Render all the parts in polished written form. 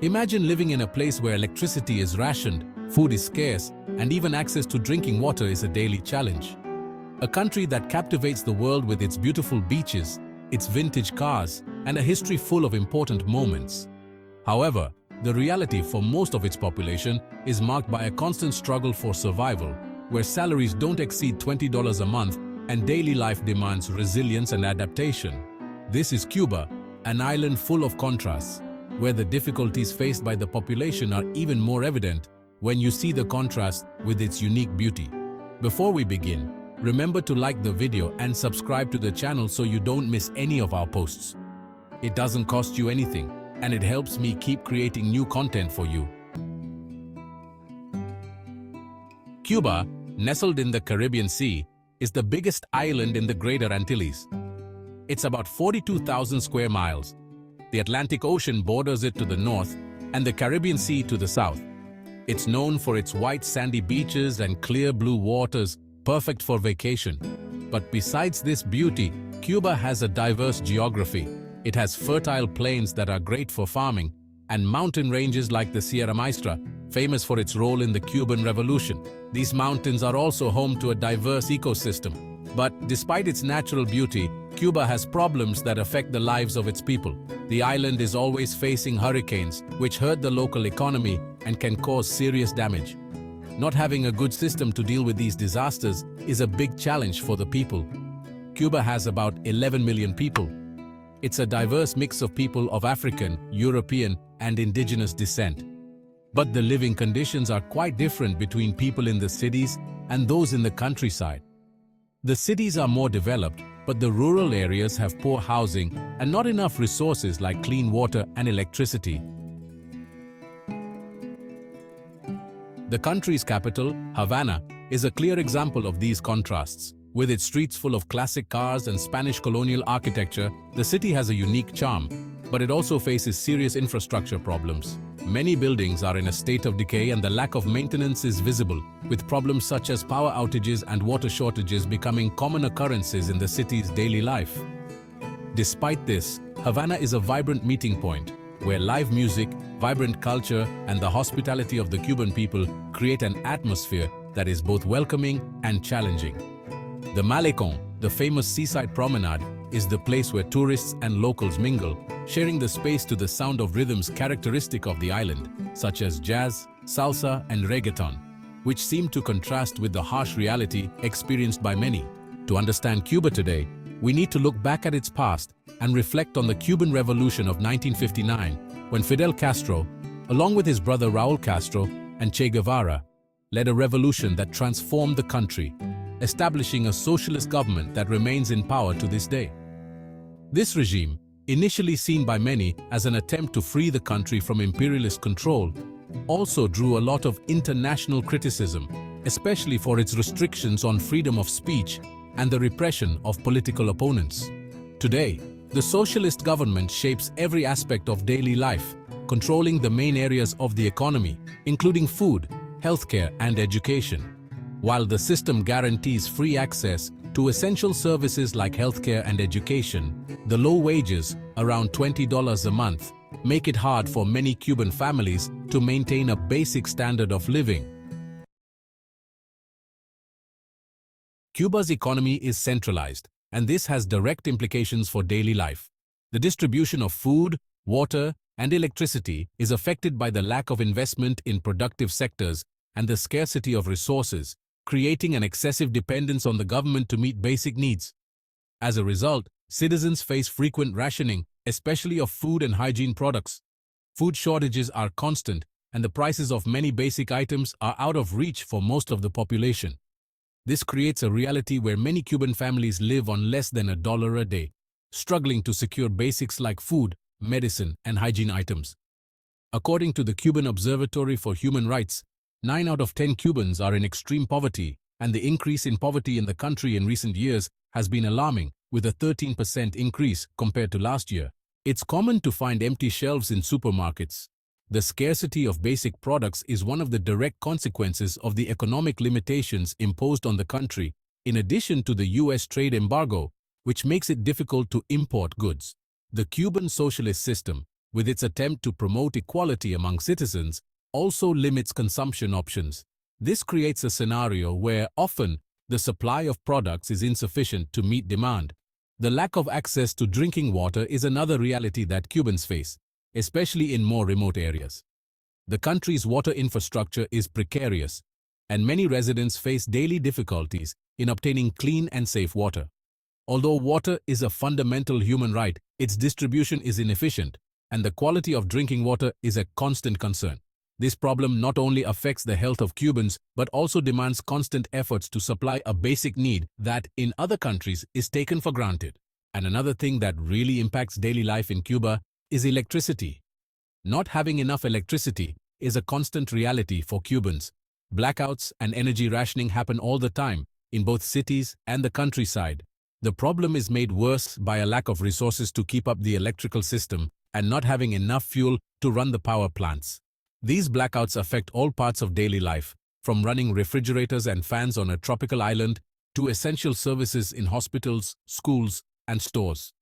Imagine living in a place where electricity is rationed, food is scarce, and even access to drinking water is a daily challenge. A country that captivates the world with its beautiful beaches, its vintage cars, and a history full of important moments. However, the reality for most of its population is marked by a constant struggle for survival, where salaries don't exceed $20 a month and daily life demands resilience and adaptation. This is Cuba, an island full of contrasts, where the difficulties faced by the population are even more evident when you see the contrast with its unique beauty. Before we begin, remember to like the video and subscribe to the channel so you don't miss any of our posts. It doesn't cost you anything, and it helps me keep creating new content for you. Cuba, nestled in the Caribbean Sea, is the biggest island in the Greater Antilles. It's about 42,000 square miles. The Atlantic Ocean borders it to the north and the Caribbean Sea to the south. It's known for its white sandy beaches and clear blue waters, perfect for vacation. But besides this beauty, Cuba has a diverse geography. It has fertile plains that are great for farming, and mountain ranges like the Sierra Maestra, famous for its role in the Cuban Revolution. These mountains are also home to a diverse ecosystem. But despite its natural beauty, Cuba has problems that affect the lives of its people. The island is always facing hurricanes, which hurt the local economy and can cause serious damage. Not having a good system to deal with these disasters is a big challenge for the people. Cuba has about 11 million people. It's a diverse mix of people of African, European, and indigenous descent. But the living conditions are quite different between people in the cities and those in the countryside. The cities are more developed, but the rural areas have poor housing and not enough resources like clean water and electricity. The country's capital, Havana, is a clear example of these contrasts. With its streets full of classic cars and Spanish colonial architecture, the city has a unique charm, but it also faces serious infrastructure problems. Many buildings are in a state of decay and the lack of maintenance is visible, with problems such as power outages and water shortages becoming common occurrences in the city's daily life. Despite this, Havana is a vibrant meeting point, where live music, vibrant culture, and the hospitality of the Cuban people create an atmosphere that is both welcoming and challenging. The Malecón, the famous seaside promenade, is the place where tourists and locals mingle, sharing the space to the sound of rhythms characteristic of the island, such as jazz, salsa, and reggaeton, which seem to contrast with the harsh reality experienced by many. To understand Cuba today, we need to look back at its past and reflect on the Cuban Revolution of 1959, when Fidel Castro, along with his brother Raúl Castro and Che Guevara, led a revolution that transformed the country, establishing a socialist government that remains in power to this day. This regime, initially seen by many as an attempt to free the country from imperialist control, also drew a lot of international criticism, especially for its restrictions on freedom of speech and the repression of political opponents. Today, the socialist government shapes every aspect of daily life, controlling the main areas of the economy, including food, healthcare, and education. While the system guarantees free access to essential services like healthcare and education, the low wages, around $20 a month, make it hard for many Cuban families to maintain a basic standard of living. Cuba's economy is centralized, and this has direct implications for daily life. The distribution of food, water, and electricity is affected by the lack of investment in productive sectors and the scarcity of resources, creating an excessive dependence on the government to meet basic needs. As a result, citizens face frequent rationing, especially of food and hygiene products. Food shortages are constant, and the prices of many basic items are out of reach for most of the population. This creates a reality where many Cuban families live on less than $1 a day, struggling to secure basics like food, medicine, and hygiene items. According to the Cuban Observatory for Human Rights, 9 out of 10 Cubans are in extreme poverty, and the increase in poverty in the country in recent years has been alarming, with a 13% increase compared to last year. It's common to find empty shelves in supermarkets. The scarcity of basic products is one of the direct consequences of the economic limitations imposed on the country, in addition to the U.S. trade embargo, which makes it difficult to import goods. The Cuban socialist system, with its attempt to promote equality among citizens, also limits consumption options. This creates a scenario where often the supply of products is insufficient to meet demand. The lack of access to drinking water is another reality that Cubans face, especially in more remote areas. The country's water infrastructure is precarious, and many residents face daily difficulties in obtaining clean and safe water. Although water is a fundamental human right, its distribution is inefficient, and the quality of drinking water is a constant concern. This problem not only affects the health of Cubans, but also demands constant efforts to supply a basic need that, in other countries, is taken for granted. And another thing that really impacts daily life in Cuba is electricity. Not having enough electricity is a constant reality for Cubans. Blackouts and energy rationing happen all the time, in both cities and the countryside. The problem is made worse by a lack of resources to keep up the electrical system and not having enough fuel to run the power plants. These blackouts affect all parts of daily life, from running refrigerators and fans on a tropical island to essential services in hospitals, schools, and stores.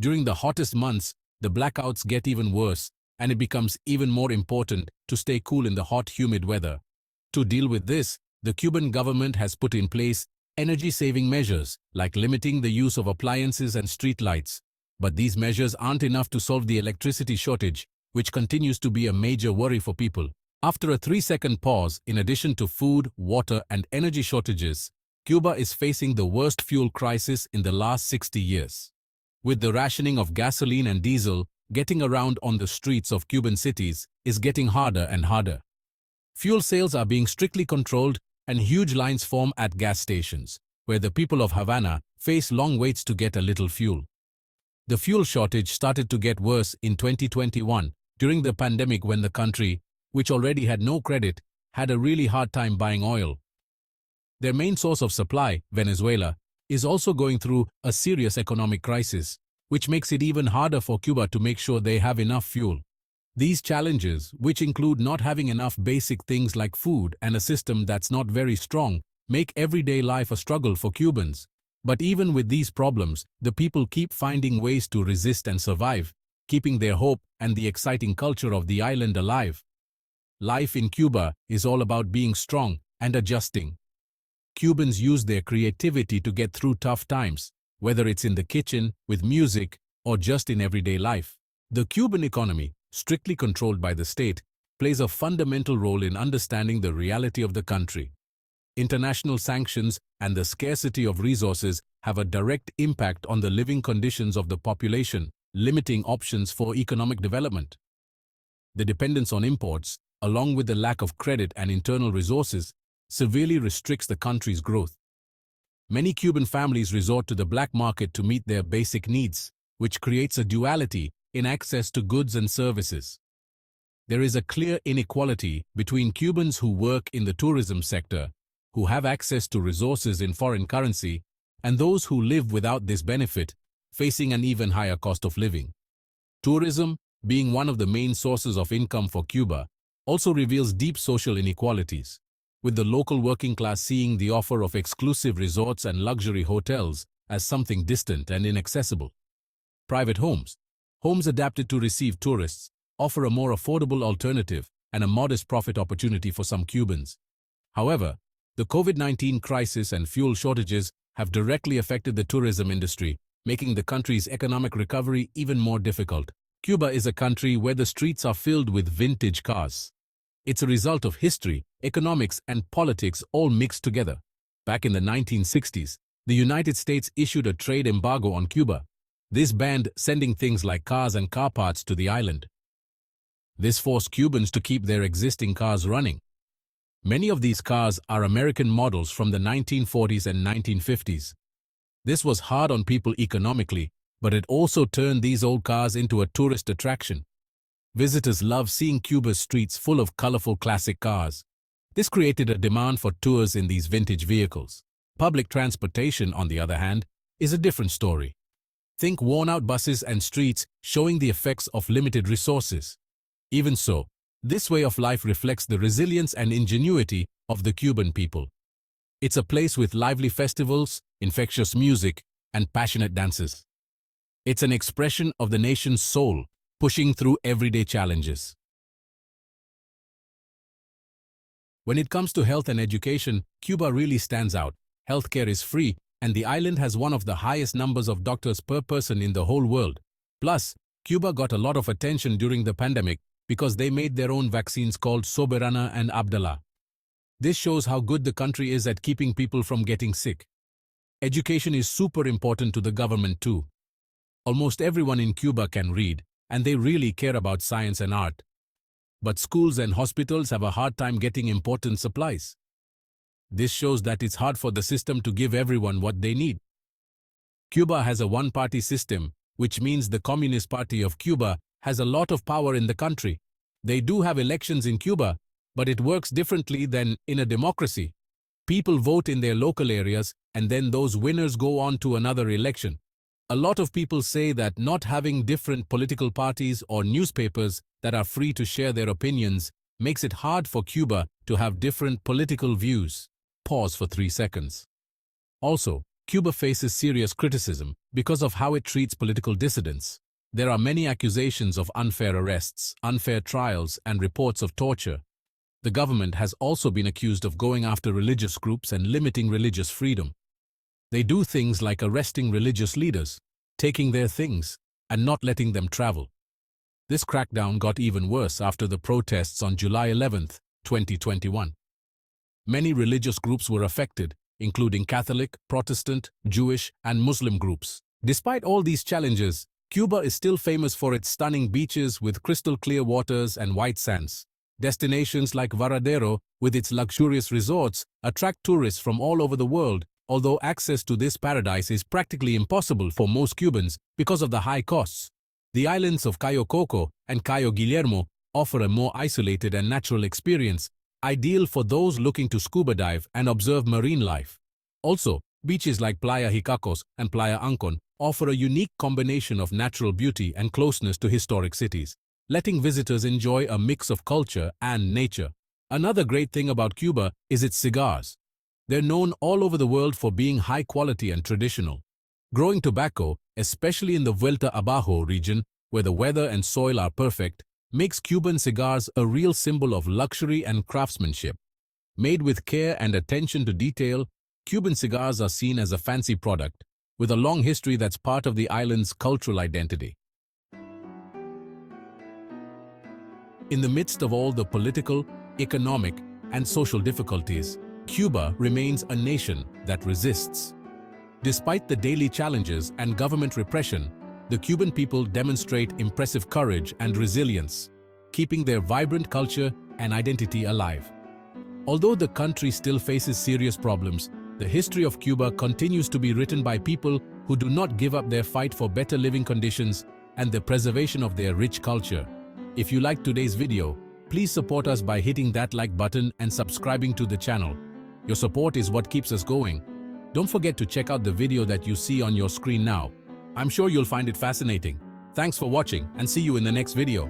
During the hottest months, the blackouts get even worse, and it becomes even more important to stay cool in the hot, humid weather. To deal with this, the Cuban government has put in place energy-saving measures, like limiting the use of appliances and street lights. But these measures aren't enough to solve the electricity shortage, which continues to be a major worry for people. After a 3-second pause, in addition to food, water, and energy shortages, Cuba is facing the worst fuel crisis in the last 60 years. With the rationing of gasoline and diesel, getting around on the streets of Cuban cities is getting harder and harder. Fuel sales are being strictly controlled, and huge lines form at gas stations, where the people of Havana face long waits to get a little fuel. The fuel shortage started to get worse in 2021, during the pandemic, when the country, which already had no credit, had a really hard time buying oil. Their main source of supply, Venezuela, is also going through a serious economic crisis, which makes it even harder for Cuba to make sure they have enough fuel. These challenges, which include not having enough basic things like food and a system that's not very strong, make everyday life a struggle for Cubans. But even with these problems, the people keep finding ways to resist and survive, keeping their hope and the exciting culture of the island alive. Life in Cuba is all about being strong and adjusting. Cubans use their creativity to get through tough times, whether it's in the kitchen, with music, or just in everyday life. The Cuban economy, strictly controlled by the state, plays a fundamental role in understanding the reality of the country. International sanctions and the scarcity of resources have a direct impact on the living conditions of the population, limiting options for economic development. The dependence on imports, along with the lack of credit and internal resources, severely restricts the country's growth. Many Cuban families resort to the black market to meet their basic needs, which creates a duality in access to goods and services. There is a clear inequality between Cubans who work in the tourism sector, who have access to resources in foreign currency, and those who live without this benefit, facing an even higher cost of living. Tourism, being one of the main sources of income for Cuba, also reveals deep social inequalities, with the local working class seeing the offer of exclusive resorts and luxury hotels as something distant and inaccessible. Private homes adapted to receive tourists, offer a more affordable alternative and a modest profit opportunity for some Cubans. However, the COVID-19 crisis and fuel shortages have directly affected the tourism industry, making the country's economic recovery even more difficult. Cuba is a country where the streets are filled with vintage cars. It's a result of history, economics, and politics all mixed together. Back in the 1960s, the United States issued a trade embargo on Cuba. This banned sending things like cars and car parts to the island. This forced Cubans to keep their existing cars running. Many of these cars are American models from the 1940s and 1950s. This was hard on people economically, but it also turned these old cars into a tourist attraction. Visitors love seeing Cuba's streets full of colorful classic cars. This created a demand for tours in these vintage vehicles. Public transportation, on the other hand, is a different story. Think worn-out buses and streets showing the effects of limited resources. Even so, this way of life reflects the resilience and ingenuity of the Cuban people. It's a place with lively festivals, infectious music, and passionate dances. It's an expression of the nation's soul, pushing through everyday challenges. When it comes to health and education, Cuba really stands out. Healthcare is free, and the island has one of the highest numbers of doctors per person in the whole world. Plus, Cuba got a lot of attention during the pandemic because they made their own vaccines called Soberana and Abdala. This shows how good the country is at keeping people from getting sick. Education is super important to the government too. Almost everyone in Cuba can read, and they really care about science and art. But schools and hospitals have a hard time getting important supplies. This shows that it's hard for the system to give everyone what they need. Cuba has a one-party system, which means the Communist Party of Cuba has a lot of power in the country. They do have elections in Cuba, but it works differently than in a democracy. People vote in their local areas, and then those winners go on to another election. A lot of people say that not having different political parties or newspapers that are free to share their opinions makes it hard for Cuba to have different political views. Pause for 3 seconds. Also, Cuba faces serious criticism because of how it treats political dissidents. There are many accusations of unfair arrests, unfair trials, and reports of torture. The government has also been accused of going after religious groups and limiting religious freedom. They do things like arresting religious leaders, taking their things, and not letting them travel. This crackdown got even worse after the protests on July 11, 2021. Many religious groups were affected, including Catholic, Protestant, Jewish, and Muslim groups. Despite all these challenges, Cuba is still famous for its stunning beaches with crystal-clear waters and white sands. Destinations like Varadero, with its luxurious resorts, attract tourists from all over the world, although access to this paradise is practically impossible for most Cubans because of the high costs. The islands of Cayo Coco and Cayo Guillermo offer a more isolated and natural experience, ideal for those looking to scuba dive and observe marine life. Also, beaches like Playa Hicacos and Playa Ancon offer a unique combination of natural beauty and closeness to historic cities, letting visitors enjoy a mix of culture and nature. Another great thing about Cuba is its cigars. They're known all over the world for being high quality and traditional. Growing tobacco, especially in the Vuelta Abajo region, where the weather and soil are perfect, makes Cuban cigars a real symbol of luxury and craftsmanship. Made with care and attention to detail, Cuban cigars are seen as a fancy product, with a long history that's part of the island's cultural identity. In the midst of all the political, economic, and social difficulties, Cuba remains a nation that resists. Despite the daily challenges and government repression, the Cuban people demonstrate impressive courage and resilience, keeping their vibrant culture and identity alive. Although the country still faces serious problems, the history of Cuba continues to be written by people who do not give up their fight for better living conditions and the preservation of their rich culture. If you liked today's video, please support us by hitting that like button and subscribing to the channel. Your support is what keeps us going. Don't forget to check out the video that you see on your screen now. I'm sure you'll find it fascinating. Thanks for watching and see you in the next video.